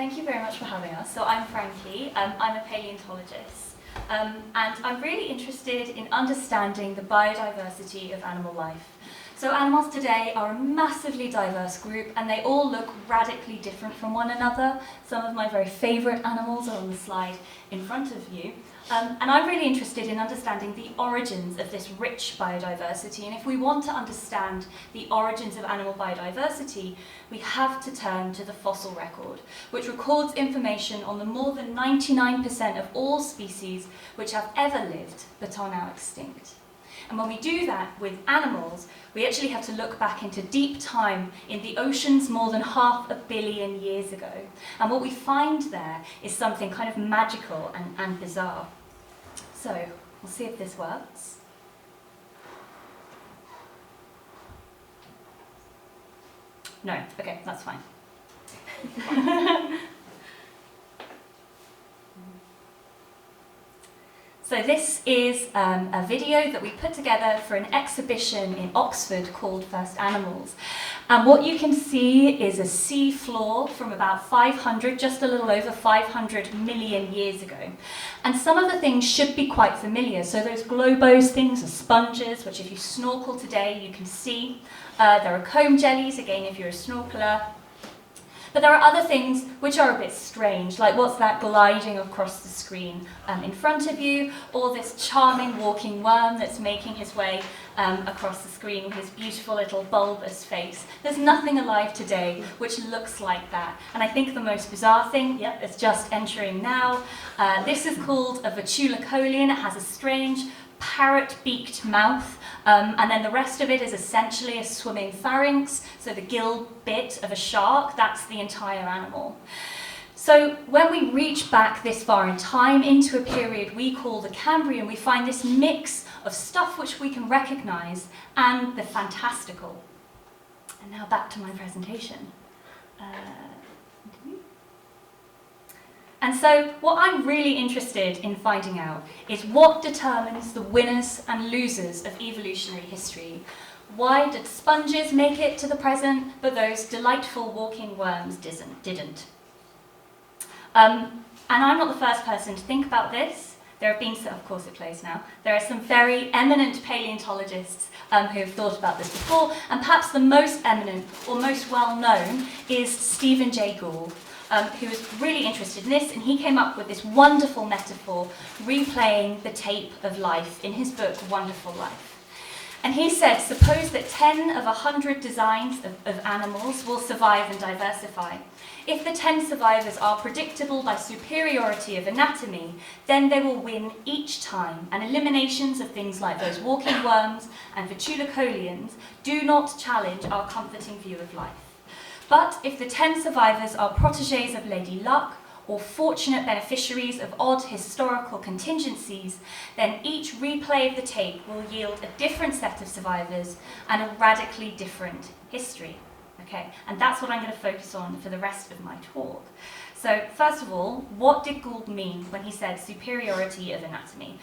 thank you very much for having us. So I'm Frankie, I'm a paleontologist, and I'm really interested in understanding the biodiversity of animal life. So animals today are a massively diverse group, and they all look radically different from one another. Some of my very favourite animals are on the slide in front of you. And I'm really interested in understanding the origins of this rich biodiversity. And if we want to understand the origins of animal biodiversity, we have to turn to the fossil record, which records information on the more than 99% of all species which have ever lived but are now extinct. And when we do that with animals, we actually have to look back into deep time in the oceans more than 500 million years ago. And what we find there is something kind of magical and bizarre. So we'll see if this works. No, okay, that's fine. So this is a video that we put together for an exhibition in Oxford called First Animals. And what you can see is a sea floor from about 500, just a little over 500 million years ago. And some of the things should be quite familiar. So those globose things are sponges, which if you snorkel today, you can see. There are comb jellies, again, if you're a snorkeler. But there are other things which are a bit strange, like what's that gliding across the screen in front of you, or this charming walking worm that's making his way across the screen with his beautiful little bulbous face. There's nothing alive today which looks like that. And I think the most bizarre thing, yep, it's just entering now. This is called a vetulacolian. It has a strange parrot-beaked mouth, and then the rest of it is essentially a swimming pharynx, so the gill bit of a shark, that's the entire animal. So when we reach back this far in time into a period we call the Cambrian, we find this mix of stuff which we can recognise and the fantastical. And now back to my presentation. And so what I'm really interested in finding out is what determines the winners and losers of evolutionary history. Why did sponges make it to the present, but those delightful walking worms didn't? And I'm not the first person to think about this. There have been, of course it plays now, there are some very eminent paleontologists who have thought about this before, and perhaps the most eminent or most well known is Stephen Jay Gould, who was really interested in this, and he came up with this wonderful metaphor, replaying the tape of life in his book, Wonderful Life. And he said, suppose that 10 of 100 designs of animals will survive and diversify. If the 10 survivors are predictable by superiority of anatomy, then they will win each time, and eliminations of things like those walking worms and vetulacolians do not challenge our comforting view of life. But if the 10 survivors are protégés of Lady Luck, or fortunate beneficiaries of odd historical contingencies, then each replay of the tape will yield a different set of survivors and a radically different history. Okay, and that's what I'm going to focus on for the rest of my talk. So first of all, what did Gould mean when he said superiority of anatomy?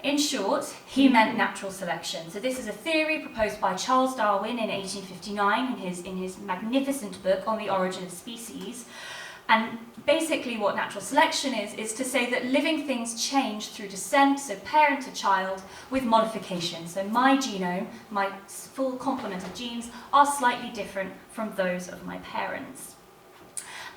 In short, he meant natural selection. So this is a theory proposed by Charles Darwin in 1859 in his magnificent book on the origin of species. And basically what natural selection is to say that living things change through descent, so parent to child, with modification. So my genome, my full complement of genes, are slightly different from those of my parents.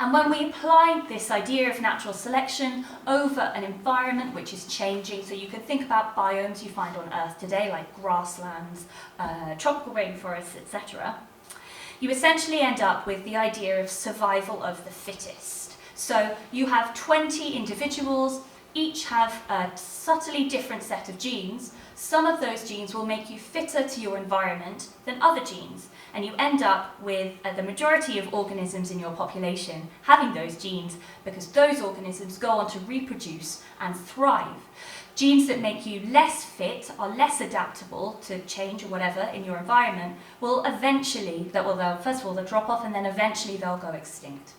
And when we apply this idea of natural selection over an environment which is changing, so you can think about biomes you find on Earth today, like grasslands, tropical rainforests, etc., you essentially end up with the idea of survival of the fittest. So you have 20 individuals, each have a subtly different set of genes. Some of those genes will make you fitter to your environment than other genes, and you end up with the majority of organisms in your population having those genes because those organisms go on to reproduce and thrive. Genes that make you less fit, are less adaptable to change or whatever in your environment, will eventually, first of all, they'll drop off and then eventually they'll go extinct.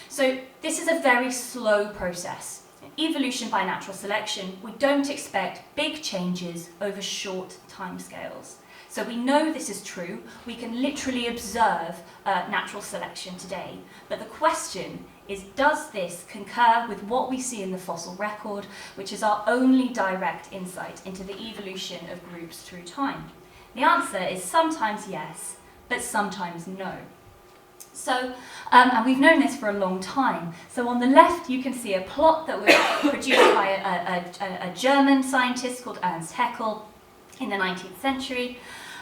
So this is a very slow process. In evolution by natural selection, we don't expect big changes over short timescales. So we know this is true. We can literally observe natural selection today. But the question is, does this concur with what we see in the fossil record, which is our only direct insight into the evolution of groups through time? The answer is sometimes yes, but sometimes no. So, and we've known this for a long time. So on the left, you can see a plot that was produced by a German scientist called Ernst Haeckel in the 19th century.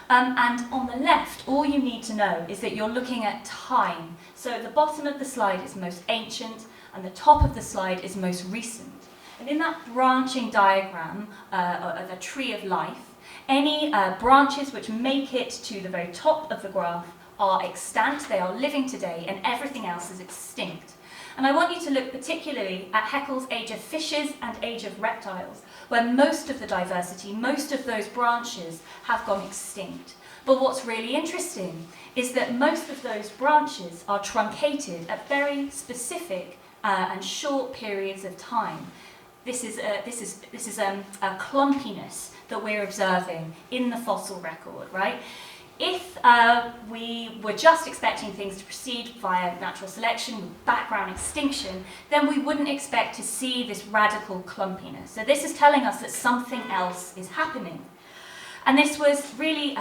And on the left, all you need to know is that you're looking at time. So the bottom of the slide is most ancient, and the top of the slide is most recent. And in that branching diagram of a tree of life, any branches which make it to the very top of the graph are extant, they are living today, and everything else is extinct. And I want you to look particularly at Haeckel's Age of Fishes and Age of Reptiles, where most of the diversity, most of those branches have gone extinct. But what's really interesting is that most of those branches are truncated at very specific and short periods of time. This is a clumpiness that we're observing in the fossil record, right? If we were just expecting things to proceed via natural selection with background extinction, then we wouldn't expect to see this radical clumpiness. So this is telling us that something else is happening. And this was really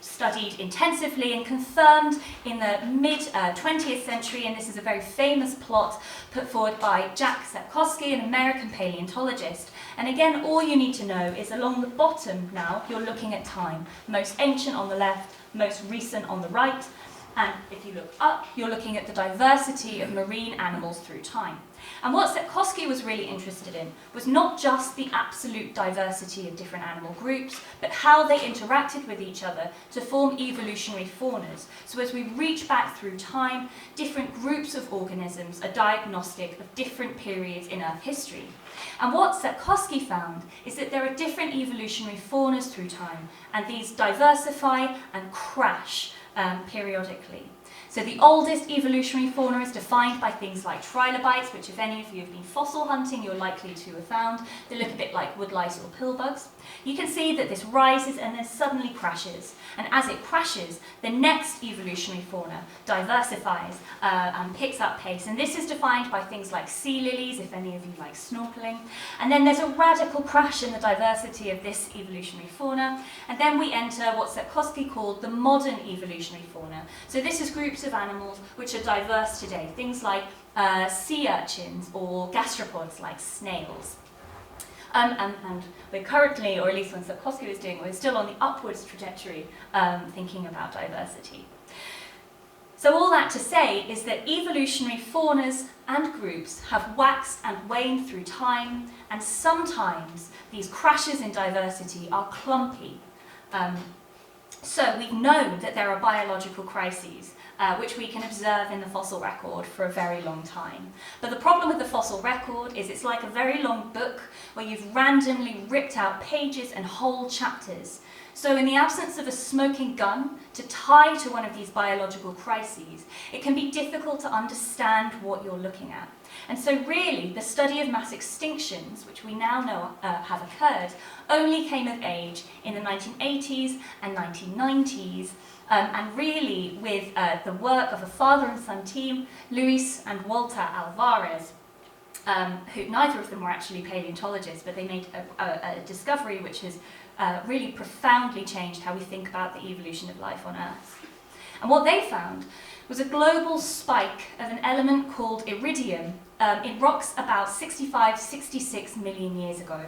studied intensively and confirmed in the mid-20th century, and this is a very famous plot put forward by Jack Sepkoski, an American paleontologist. And again, all you need to know is along the bottom now, you're looking at time. Most ancient on the left, most recent on the right, and if you look up, you're looking at the diversity of marine animals through time. And what Sepkoski was really interested in was not just the absolute diversity of different animal groups, but how they interacted with each other to form evolutionary faunas. So as we reach back through time, different groups of organisms are diagnostic of different periods in Earth history. And what Sepkoski found is that there are different evolutionary faunas through time, and these diversify and crash periodically. So the oldest evolutionary fauna is defined by things like trilobites, which if any of you have been fossil hunting, you're likely to have found. They look a bit like woodlice or pillbugs. You can see that this rises and then suddenly crashes. And as it crashes, the next evolutionary fauna diversifies and picks up pace. And this is defined by things like sea lilies, if any of you like snorkeling. And then there's a radical crash in the diversity of this evolutionary fauna. And then we enter what Sepkoski called the modern evolutionary fauna. So this is groups of animals which are diverse today, things like sea urchins or gastropods like snails. And we're currently, or at least when Sepkoski was doing, we're still on the upwards trajectory thinking about diversity. So all that to say is that evolutionary faunas and groups have waxed and waned through time, and sometimes these crashes in diversity are clumpy. So we've known that there are biological crises which we can observe in the fossil record for a very long time. But the problem with the fossil record is it's like a very long book where you've randomly ripped out pages and whole chapters. So in the absence of a smoking gun to tie to one of these biological crises, it can be difficult to understand what you're looking at. And so really, the study of mass extinctions, which we now know have occurred, only came of age in the 1980s and 1990s, and really with the work of a father and son team, Luis and Walter Alvarez, who neither of them were actually paleontologists, but they made a discovery which has really profoundly changed how we think about the evolution of life on Earth. And what they found was a global spike of an element called iridium in rocks about 66 million years ago.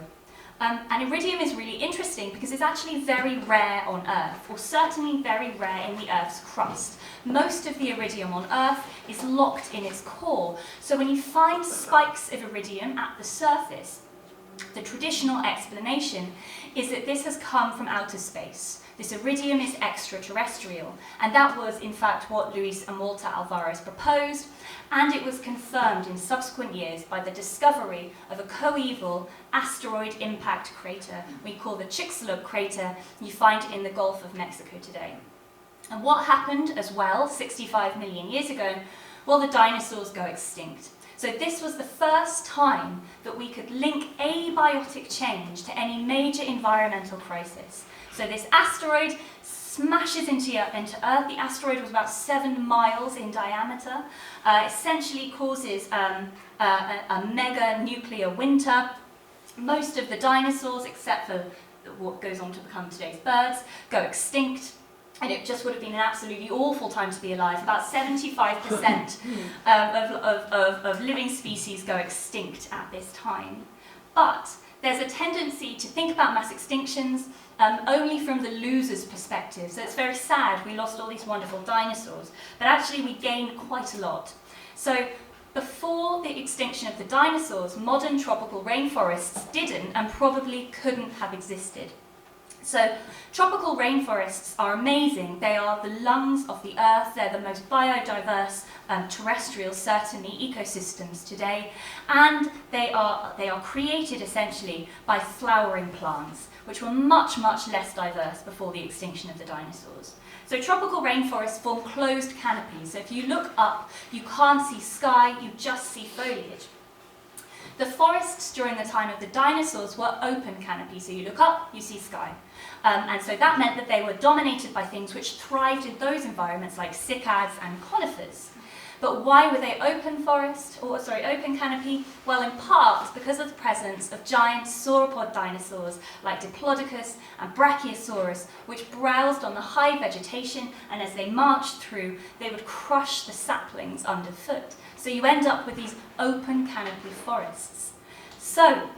And iridium is really interesting because it's actually very rare on Earth, or certainly very rare in the Earth's crust. Most of the iridium on Earth is locked in its core. So when you find spikes of iridium at the surface, the traditional explanation is that this has come from outer space. This iridium is extraterrestrial, and that was in fact what Luis and Walter Alvarez proposed, and it was confirmed in subsequent years by the discovery of a coeval asteroid impact crater we call the Chicxulub crater. You find it in the Gulf of Mexico today. And what happened as well 65 million years ago? Well, the dinosaurs go extinct. So this was the first time that we could link abiotic change to any major environmental crisis. So this asteroid smashes into Earth. The asteroid was about 7 miles in diameter. Essentially causes a mega nuclear winter. Most of the dinosaurs, except for what goes on to become today's birds, go extinct. And it just would have been an absolutely awful time to be alive. About 75% of living species go extinct at this time. But there's a tendency to think about mass extinctions only from the loser's perspective. So it's very sad we lost all these wonderful dinosaurs, but actually we gained quite a lot. So before the extinction of the dinosaurs, modern tropical rainforests didn't and probably couldn't have existed. So tropical rainforests are amazing. They are the lungs of the earth. They're the most biodiverse terrestrial, certainly, ecosystems today. And they are created essentially by flowering plants, which were much, much less diverse before the extinction of the dinosaurs. So tropical rainforests form closed canopies. So if you look up, you can't see sky, you just see foliage. The forests during the time of the dinosaurs were open canopies, so you look up, you see sky. And so that meant that they were dominated by things which thrived in those environments like cycads and conifers. But why were they open canopy? Well, in part because of the presence of giant sauropod dinosaurs like Diplodocus and Brachiosaurus, which browsed on the high vegetation, and as they marched through, they would crush the saplings underfoot. So you end up with these open canopy forests. So,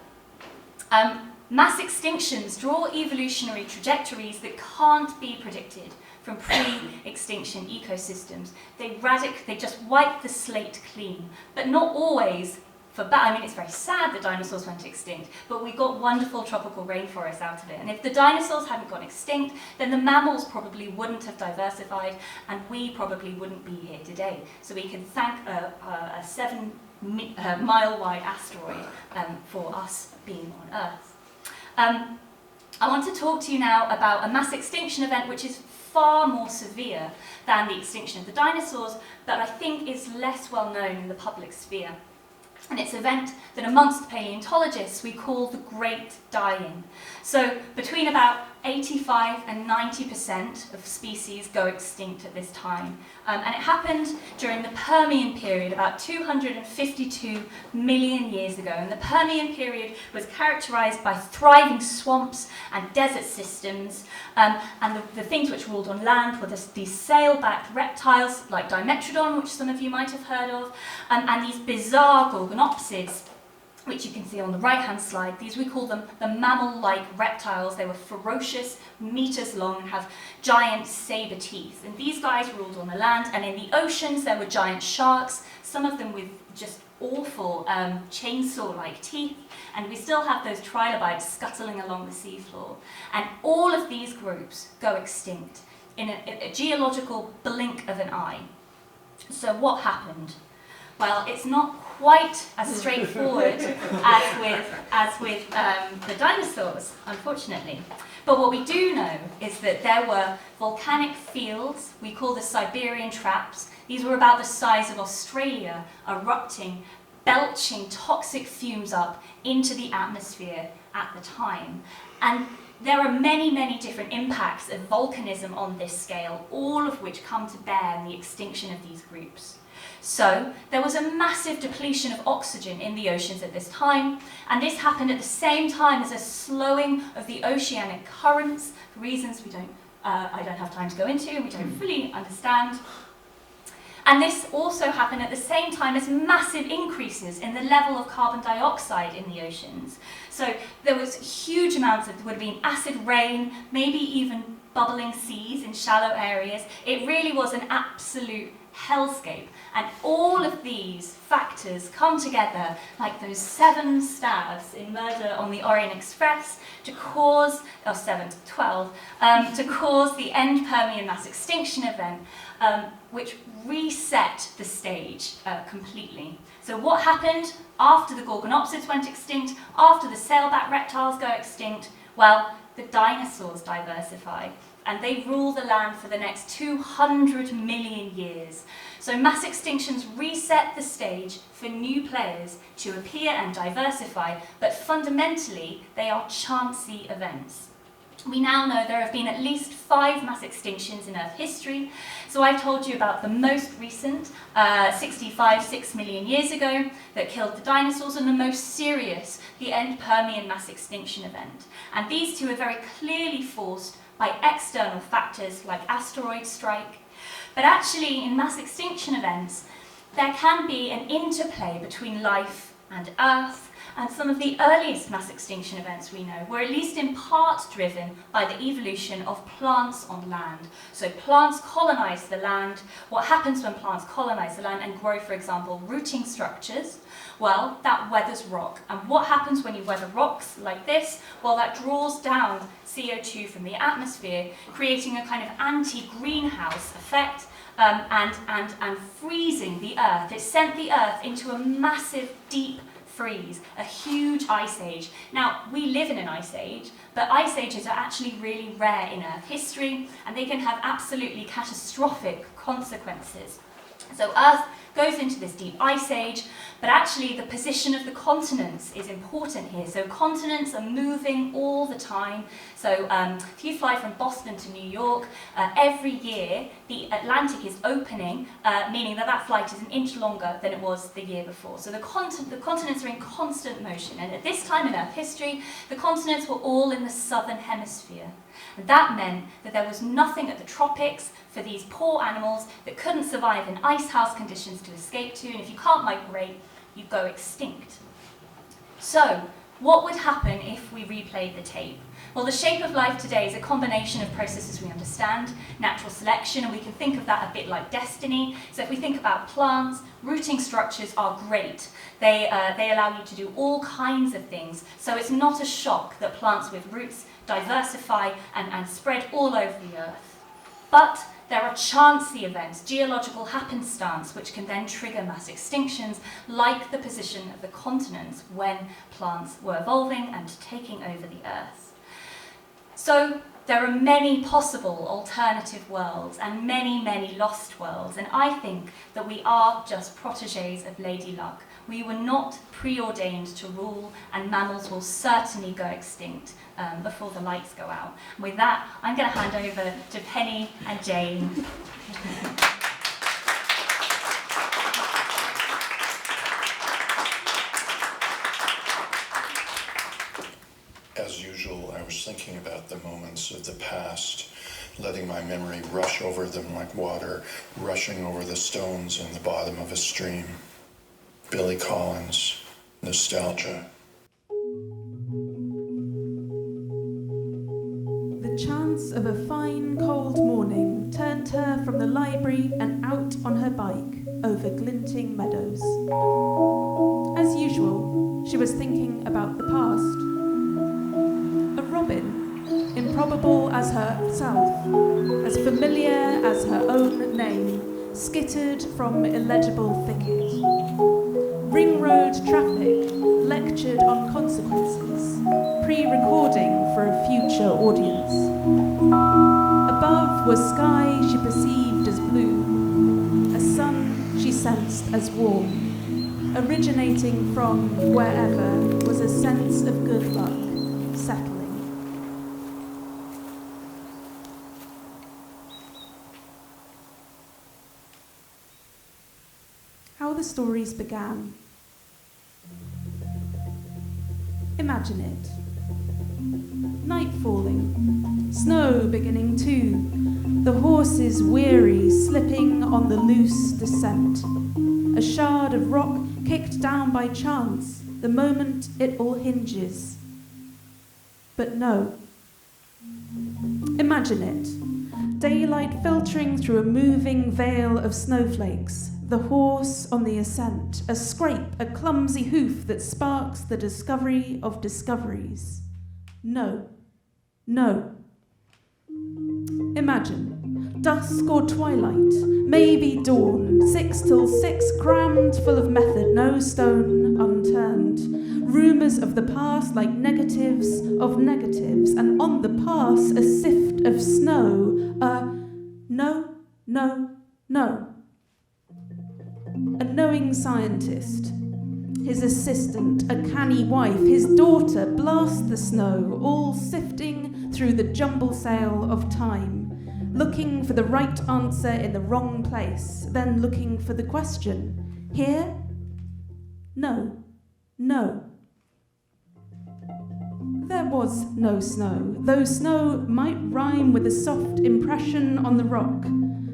mass extinctions draw evolutionary trajectories that can't be predicted from pre-extinction ecosystems. They just wipe the slate clean, but not always for bad. I mean, it's very sad that dinosaurs went extinct, but we got wonderful tropical rainforests out of it. And if the dinosaurs hadn't gone extinct, then the mammals probably wouldn't have diversified, and we probably wouldn't be here today. So we can thank a 7-mile-wide asteroid for us being on Earth. I want to talk to you now about a mass extinction event which is far more severe than the extinction of the dinosaurs, but I think is less well known in the public sphere. And it's an event that amongst paleontologists we call the Great Dying. So between about 85 and 90% of species go extinct at this time. And it happened during the Permian period, about 252 million years ago. And the Permian period was characterized by thriving swamps and desert systems. And the things which ruled on land were these sail-backed reptiles like Dimetrodon, which some of you might have heard of, and these bizarre gorgonopsids, which you can see on the right-hand slide. These, we call them the mammal-like reptiles. They were ferocious, meters long, and have giant saber teeth. And these guys ruled on the land, and in the oceans there were giant sharks, some of them with just awful chainsaw-like teeth, and we still have those trilobites scuttling along the seafloor. And all of these groups go extinct in a geological blink of an eye. So what happened? Well, it's not quite as straightforward as with the dinosaurs, unfortunately. But what we do know is that there were volcanic fields, we call the Siberian traps. These were about the size of Australia, erupting, belching toxic fumes up into the atmosphere at the time. And there are many, many different impacts of volcanism on this scale, all of which come to bear in the extinction of these groups. So there was a massive depletion of oxygen in the oceans at this time, and this happened at the same time as a slowing of the oceanic currents for reasons I don't have time to go into and we don't fully understand. And this also happened at the same time as massive increases in the level of carbon dioxide in the oceans. So there was huge amounts of, there would have been acid rain, maybe even bubbling seas in shallow areas. It really was an absolute hellscape. And all of these factors come together like those 7 stabs in Murder on the Orient Express to cause, or 7 to 12, to cause the end Permian mass extinction event, which reset the stage completely. So what happened after the gorgonopsids went extinct, after the sailback reptiles go extinct? Well, the dinosaurs diversify, and they rule the land for the next 200 million years. So mass extinctions reset the stage for new players to appear and diversify, but fundamentally they are chancy events. We now know there have been at least 5 mass extinctions in Earth history. So I've told you about the most recent, 6 million years ago, that killed the dinosaurs, and the most serious, the end Permian mass extinction event. And these two are very clearly forced by external factors like asteroid strike. But actually, in mass extinction events, there can be an interplay between life and Earth. And some of the earliest mass extinction events we know were at least in part driven by the evolution of plants on land. So plants colonize the land. What happens when plants colonize the land and grow, for example, rooting structures? Well, that weathers rock. And what happens when you weather rocks like this? Well, that draws down CO2 from the atmosphere, creating a kind of anti-greenhouse effect and freezing the Earth. It sent the Earth into a massive, deep freeze, a huge ice age. Now, we live in an ice age, but ice ages are actually really rare in Earth history, and they can have absolutely catastrophic consequences. So Earth goes into this deep ice age, but actually the position of the continents is important here. So continents are moving all the time. So if you fly from Boston to New York, every year the Atlantic is opening, meaning that that flight is an inch longer than it was the year before. So the continents are in constant motion. And at this time in Earth history, the continents were all in the southern hemisphere. And that meant that there was nothing at the tropics for these poor animals that couldn't survive in icehouse conditions to escape to, and if you can't migrate, you go extinct. So, what would happen if we replayed the tape? Well, the shape of life today is a combination of processes we understand, natural selection, and we can think of that a bit like destiny. So if we think about plants, rooting structures are great. They allow you to do all kinds of things. So it's not a shock that plants with roots diversify and spread all over the Earth. But there are chancy events, geological happenstance, which can then trigger mass extinctions, like the position of the continents when plants were evolving and taking over the Earth. So there are many possible alternative worlds and many, many lost worlds, and I think that we are just protégés of Lady Luck. We were not preordained to rule, and mammals will certainly go extinct before the lights go out. And with that, I'm going to hand over to Penny and Jane. As usual, I was thinking about the moments of the past, letting my memory rush over them like water, rushing over the stones in the bottom of a stream. Billy Collins, nostalgia. The chance of a fine cold morning turned her from the library and out on her bike over glinting meadows. As usual, she was thinking about the past. A robin, improbable as herself, as familiar as her own name, skittered from illegible thicket. Ring road traffic lectured on consequences, pre-recording for a future audience. Above was sky she perceived as blue, a sun she sensed as warm. Originating from wherever was a sense of good luck settling. How the stories began. Imagine it. Night falling, snow beginning too, the horses weary, slipping on the loose descent. A shard of rock kicked down by chance, the moment it all hinges. But no. Imagine it. Daylight filtering through a moving veil of snowflakes, the horse on the ascent, a scrape, a clumsy hoof that sparks the discovery of discoveries. No. No. Imagine, dusk or twilight, maybe dawn, 6 till 6, crammed full of method, no stone unturned. Rumours of the past like negatives of negatives, and on the pass a sift of snow, no, no, no. A knowing scientist, his assistant, a canny wife, his daughter blast the snow, all sifting through the jumble sale of time, looking for the right answer in the wrong place, then looking for the question. Here? No. No. There was no snow, though snow might rhyme with a soft impression on the rock,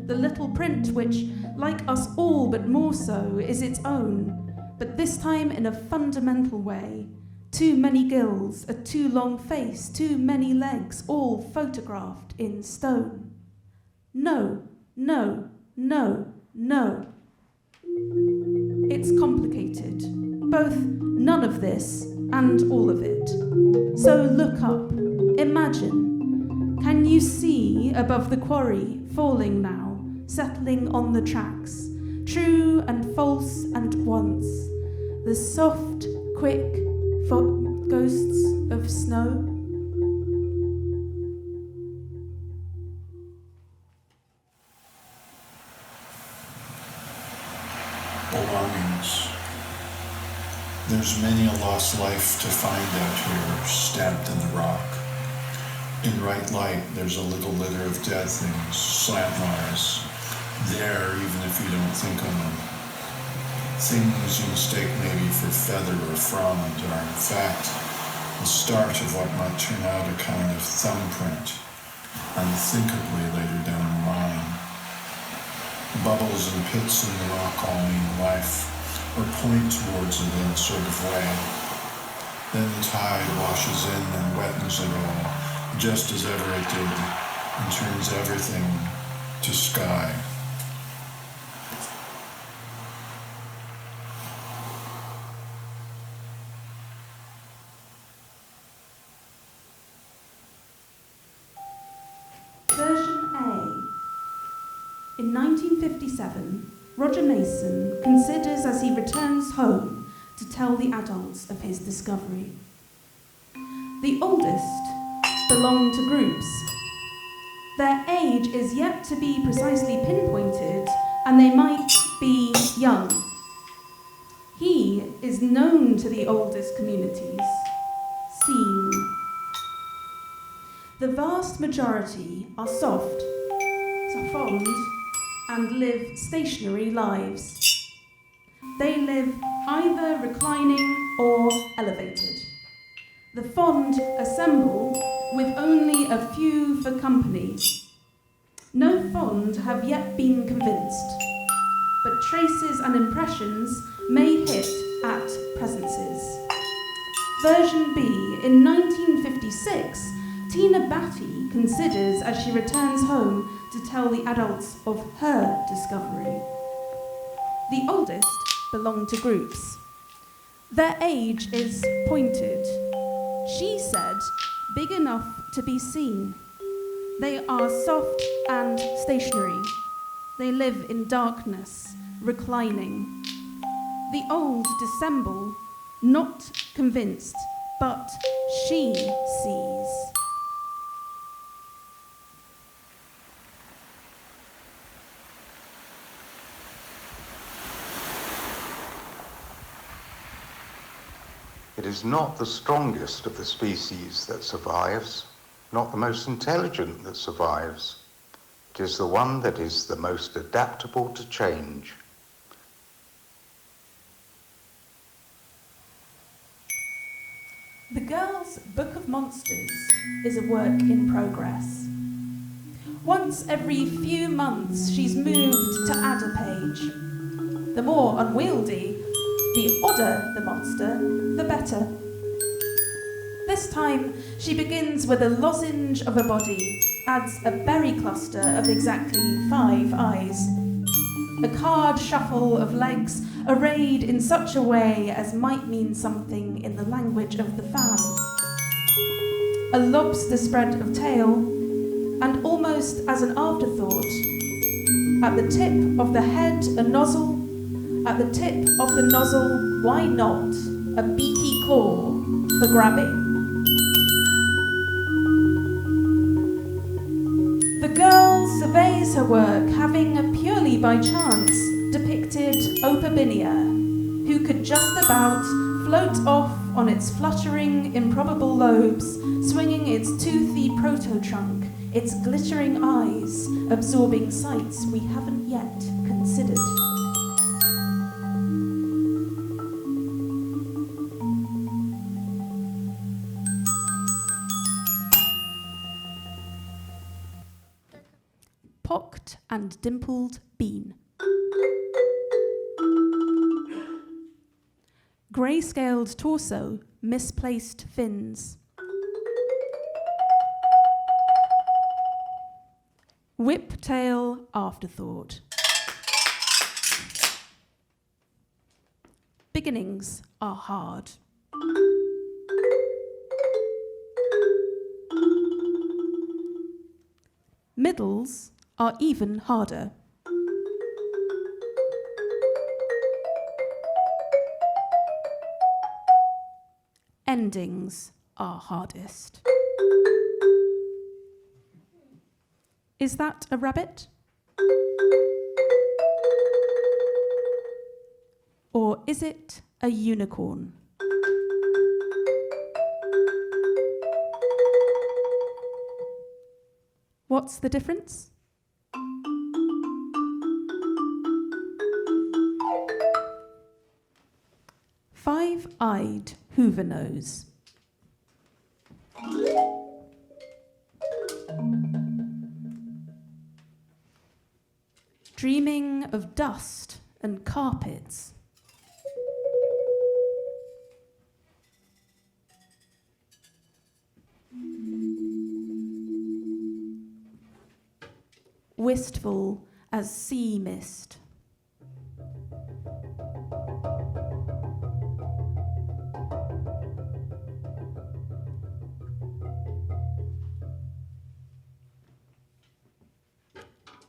the little print which, like us all but more so, is its own, but this time in a fundamental way. Too many gills, a too long face, too many legs, all photographed in stone. No, no, no, no. It's complicated, both none of this and all of it. So look up, imagine. Can you see above the quarry, falling now, settling on the tracks, true and false and once, the soft, quick ghosts of snow? Belongings. There's many a lost life to find out here, stamped in the rock. In right light, there's a little litter of dead things, slantwise, there even if you don't think of them. Things you mistake maybe for feather or frond are in fact the start of what might turn out a kind of thumbprint, unthinkably later down the line. Bubbles and pits in the rock all mean life, or point towards it in a sort of way. Then the tide washes in and wettens it all, just as ever it did, and turns everything to sky. Version A. In 1957, Roger Mason considers as he returns home to tell the adults of his discovery. The oldest belong to groups. Their age is yet to be precisely pinpointed, and they might be young. He is known to the oldest communities, seen. The vast majority are soft, fond, and live stationary lives. They live either reclining or elevated. The fond assemble with only a few for company. No fond have yet been convinced, but traces and impressions may hit at presences. Version B. In 1956, Tina Batty considers as she returns home to tell the adults of her discovery. The oldest belong to groups. Their age is pointed. She said, big enough to be seen. They are soft and stationary. They live in darkness, reclining. The old dissemble, not convinced, but she sees. It is not the strongest of the species that survives, not the most intelligent that survives. It is the one that is the most adaptable to change. The Girl's Book of Monsters is a work in progress. Once every few months, she's moved to add a page. The more unwieldy, the odder the monster, the better. This time, she begins with a lozenge of a body, adds a berry cluster of exactly 5 eyes, a card shuffle of legs arrayed in such a way as might mean something in the language of the fan, a lobster spread of tail, and almost as an afterthought, at the tip of the head a nozzle, at the tip of the nozzle, why not, a beaky claw for grabbing. The girl surveys her work, having purely by chance depicted Opabinia, who could just about float off on its fluttering, improbable lobes, swinging its toothy proto-trunk, its glittering eyes, absorbing sights we haven't yet considered. Pocked and dimpled bean. Grey-scaled torso, misplaced fins. Whiptail afterthought. Beginnings are hard. Middles are even harder. Endings are hardest. Is that a rabbit? Or is it a unicorn? What's the difference? Five-eyed Hoover nose. Dreaming of dust and carpets. Wistful as sea mist.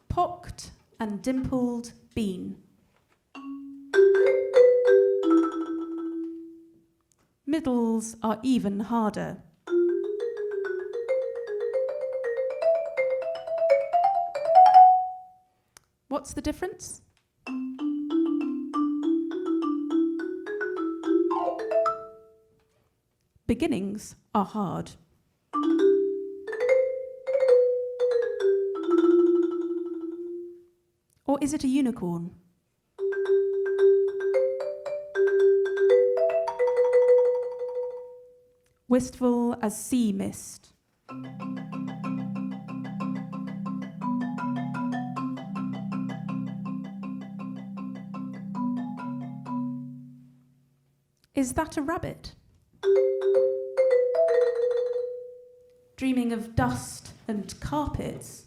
Pocked and dimpled bean. Middles are even harder. What's the difference? Beginnings are hard. Or is it a unicorn? Wistful as sea mist. Is that a rabbit? Dreaming of dust and carpets.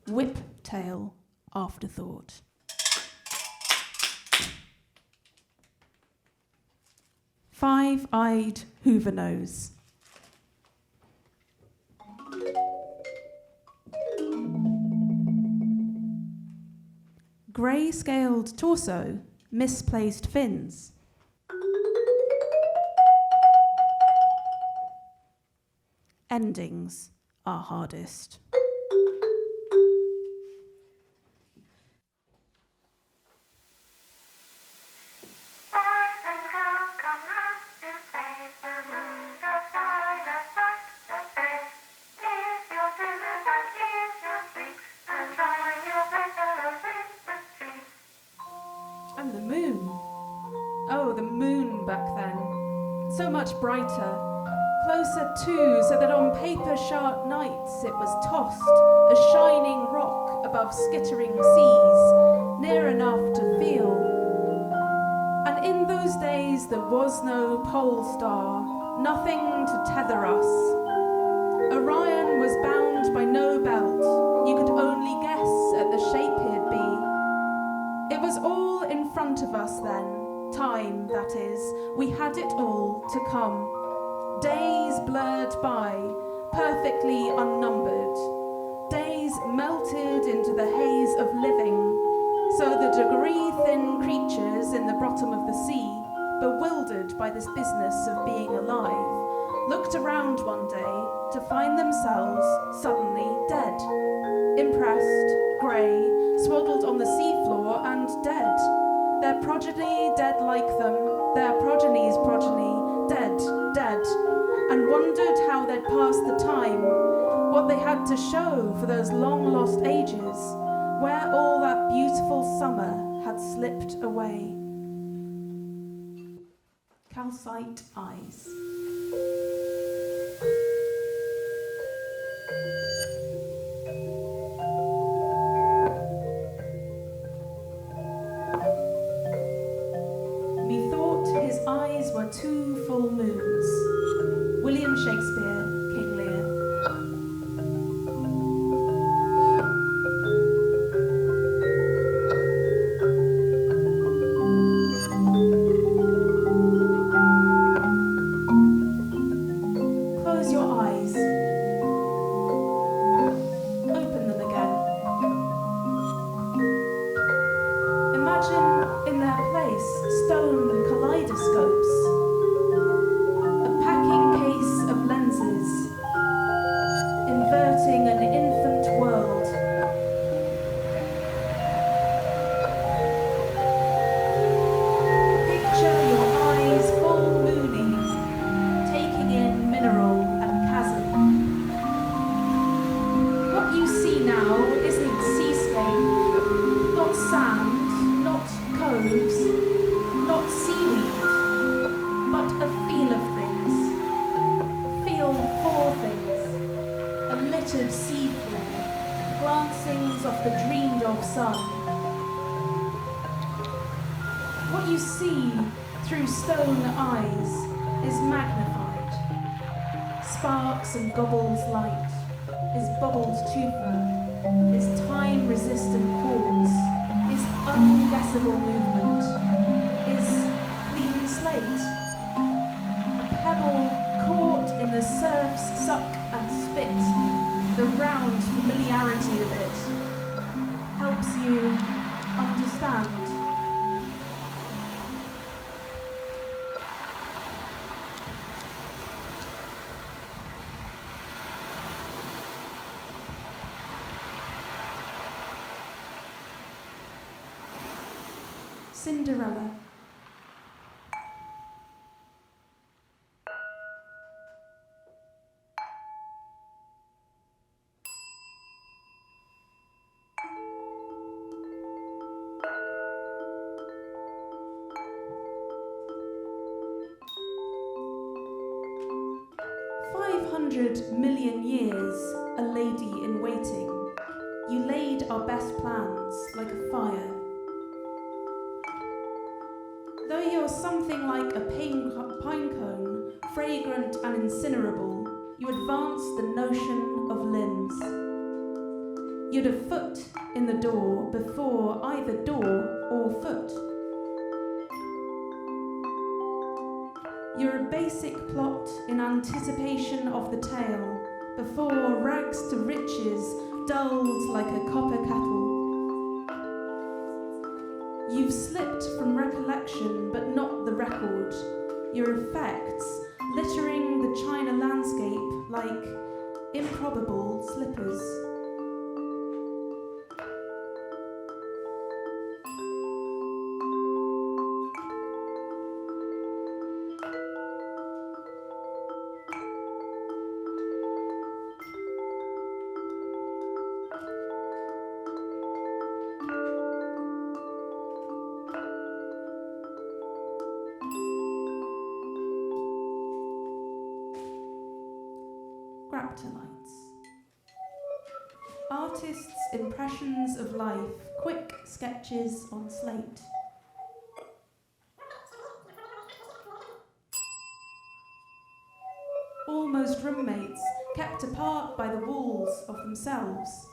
Whiptail afterthought. Five-eyed Hoover nose. Grey-scaled torso, misplaced fins. Endings are hardest. And the moon. Oh, the moon back then. So much brighter. Closer too, so that on paper sharp nights it was tossed, a shining rock above skittering seas, near enough to feel. And in those days there was no pole star, nothing to tether us. Orion was bound by no belt, you could only guess at the shape he'd be. It was all in front of us then, time, that is, we had it all to come. Days blurred by, perfectly unnumbered. Days melted into the haze of living, so the degree-thin creatures in the bottom of the sea, bewildered by this business of being alive, looked around one day to find themselves suddenly dead. Impressed, grey, swaddled on the seafloor and dead. Their progeny dead like them, their progeny's progeny dead, dead, and wondered how they'd pass the time, what they had to show for those long-lost ages, where all that beautiful summer had slipped away. Calcite eyes. Methought his eyes were two full moons. William Shakespeare, King Lear. Close your eyes. Open them again. Imagine in their place stone kaleidoscopes, a packing case of lenses, inverting an infant world. Picture your eyes full moony, taking in mineral and chasm. What you see now isn't seascape, not sand, not coves, not seaweed, but a feel of things. Feel for things. A littered seafloor, glancings of the dreamed of sun. What you see through stone eyes is magnified. Sparks and gobbles light, is bubbled tufa, is time-resistant chords, is unguessable movement, is clean slate. A pebble caught in the surf's suck and spit, the round familiarity of it helps you understand. Cinderella. $500 million years, a lady in waiting. You laid our best plans like a fire. Though you're something like a pine cone, fragrant and incinerable, you advance the notion of limbs. You'd a foot in the door before either door or foot. You're a basic plot in anticipation of the tale, before rags to riches dulled like a copper kettle. You've slipped from recollection, but not the record. Your effects littering the China landscape like improbable slippers. Graptolites. Artists' impressions of life, quick sketches on slate. Almost roommates, kept apart by the walls of themselves.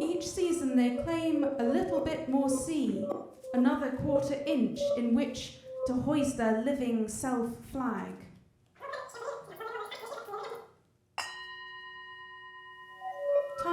Each season they claim a little bit more sea, another quarter-inch in which to hoist their living self-flag.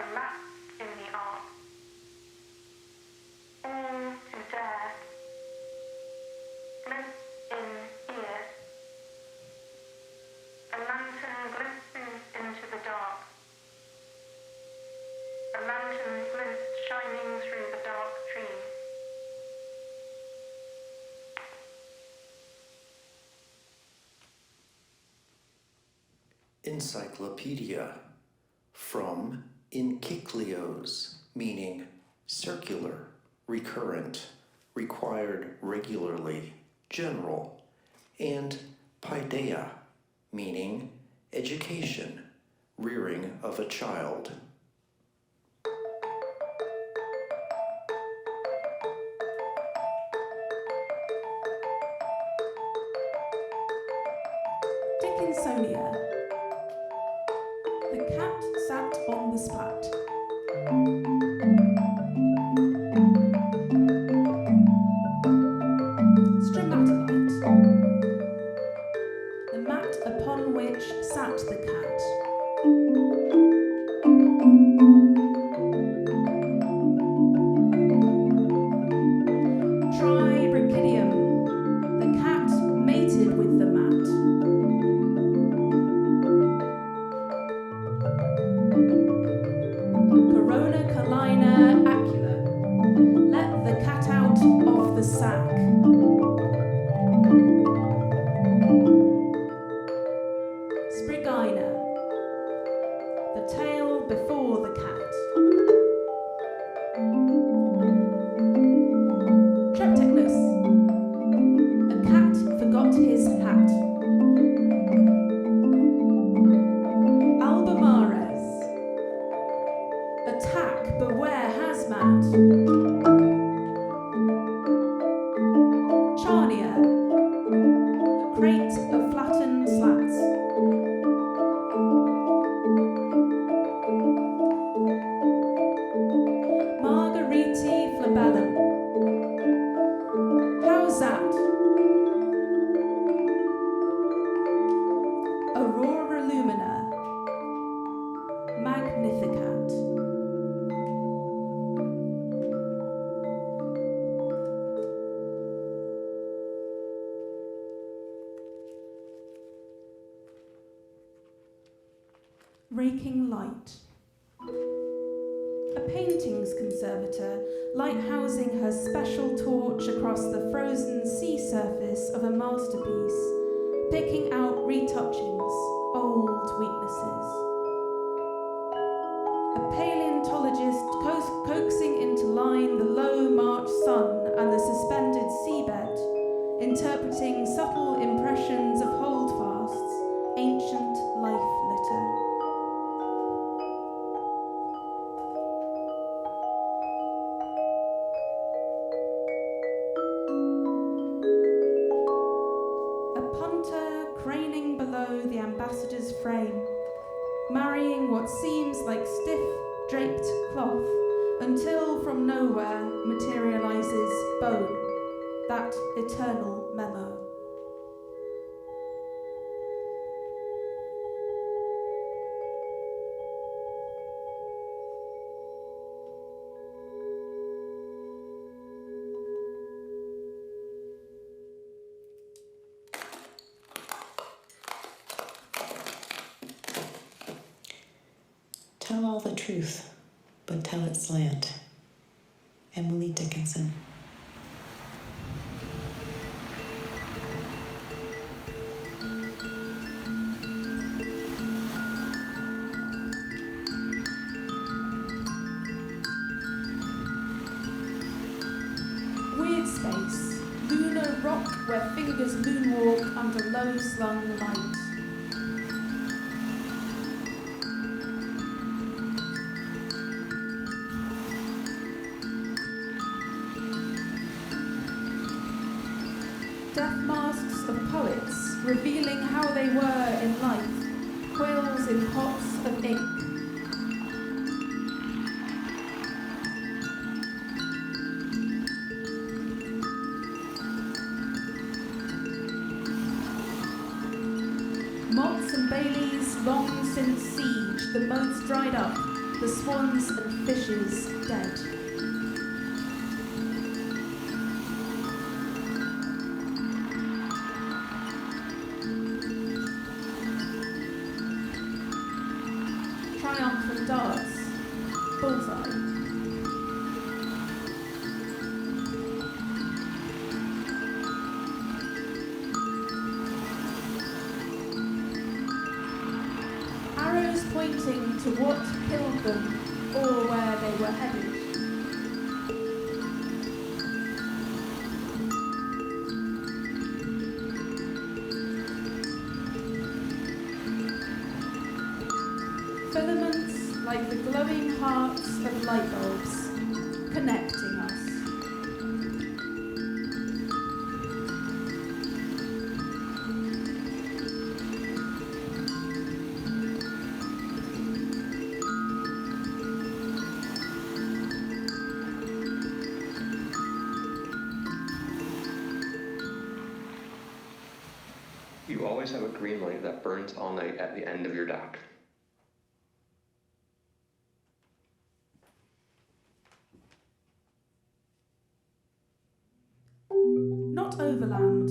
a map in the art. All to dare, glimpse in ear, a lantern glimpses into the dark, a lantern glimpse shining through the dark trees. Encyclopedia, from enkycleos, meaning circular, recurrent, required regularly, general, and paideia, meaning education, rearing of a child. Dickinsonia. The cat sat on the splat. Stromatolite. The mat upon which sat the cat. Tribrachidium. The cat mated with the mat. Corona calina acula. Let the cat out of the sack. Sprigina. The tail before the cat. Trepticnus. A cat forgot his hat. Albemarez. Attack, beware hazmat. Charnia. A crate of flattened slats. Margariti flabellum. How's that? Aurora lumina. Magnificat. Raking light. A paintings conservator lighthousing her special torch across the frozen sea surface of a masterpiece, picking out retouchings, old weaknesses. A paleontologist coaxing into line the low March sun and the suspended seabed, interpreting subtle impressions of holdfasts, ancient life litter. Craning below the ambassador's frame, marrying what seems like stiff, draped cloth, until from nowhere materializes bone, that eternal memo. Tell all the truth, but tell it slant. Emily Dickinson. Weird space, lunar rock where fingers moonwalk under low-slung light. Death masks of poets, revealing how they were in life, quills in pots of ink. Mott's and Bailey's long since siege, the moats dried up, the swans and fishes dead. Triumphant darts, bullseye. Arrows pointing to what killed them or where they were headed. Filaments like the glowing hearts of light bulbs, connecting us. You always have a green light that burns all night at the end of your dock. Not overland,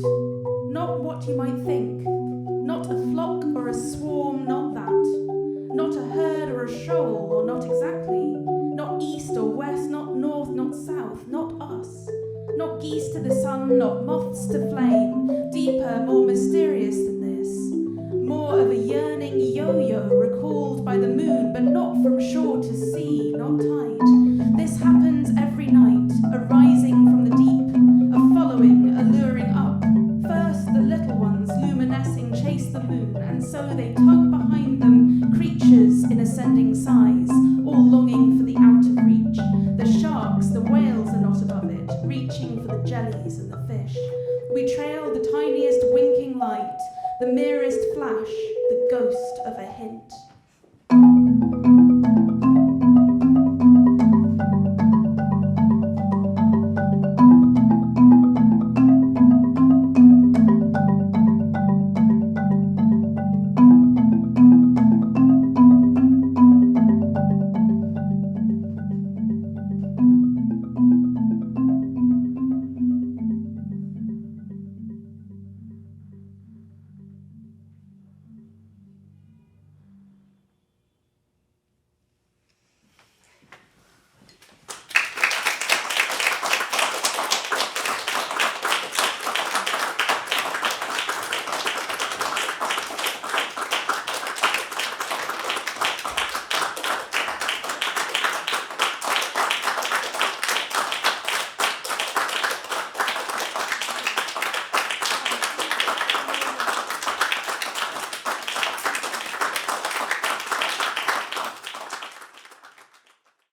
not what you might think, not a flock or a swarm, not that, not a herd or a shoal, or not exactly, not east or west, not north, not south, not us, not geese to the sun, not moths to flame, deeper, more mysterious than this, more of a yearning yo-yo recalled by the moon, but not from shore to sea, not tide. This happens every night, a rising from the deep, a following, alluring up. First the little ones, luminescing, chase the moon, and so they tug behind them, creatures in ascending size, all longing for the out of reach. The sharks, the whales are not above it, reaching for the jellies and the fish. We trail the tiniest winking light, the merest flash, the ghost of a hint.